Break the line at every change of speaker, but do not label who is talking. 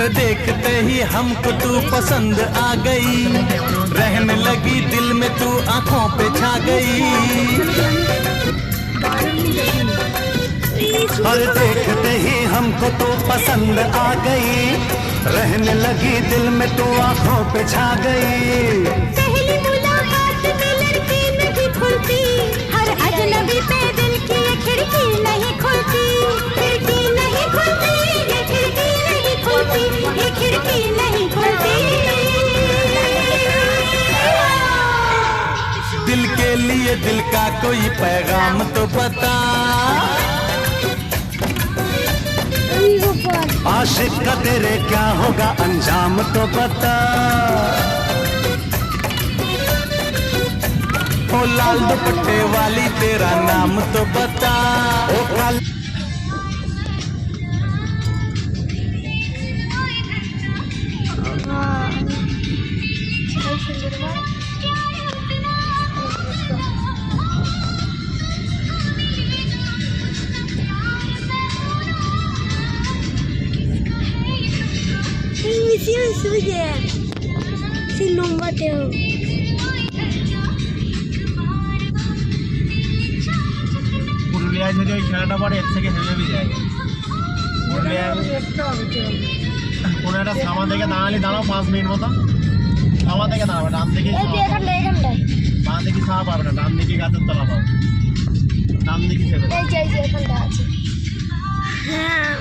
हर देखते ही हमको तू पसंद आ गई, रहने लगी दिल में तू आंखों पे छा गई। हर देखते ही हमको तू पसंद आ गई, रहने लगी दिल में तू आंखों पे छा गई।
पहली मुलाकात में लड़की नहीं खुलती, हर अजनबी पे दिल की ये खिड़की नहीं खुलती, खिड़की नहीं खुलती, ये खिड़की नहीं खुलती, ये खिड़की नहीं खुलती।
दिल के लिए दिल का कोई पैगाम तो बता, आशिक का तेरे क्या होगा अंजाम तो बता। ओ लाल दुपट्टे वाली तेरा नाम तो बता। ओ काल
পুরুলিয়ায় যদি ওই খেলাটা পড়ে এর থেকে হেভি জায়গা। পুরুলিয়ায় কোনো একটা থামা থেকে দাঁড়ালে দাঁড়াও 5 মিনিট মতো, থামা থেকে দাঁড়াবে, ডান দিকে বাঁ দিকে ছাড়া পাবে না, ডান দিকে গাছের তলা পাবে, ডান দিকে ছেড়ে
হ্যাঁ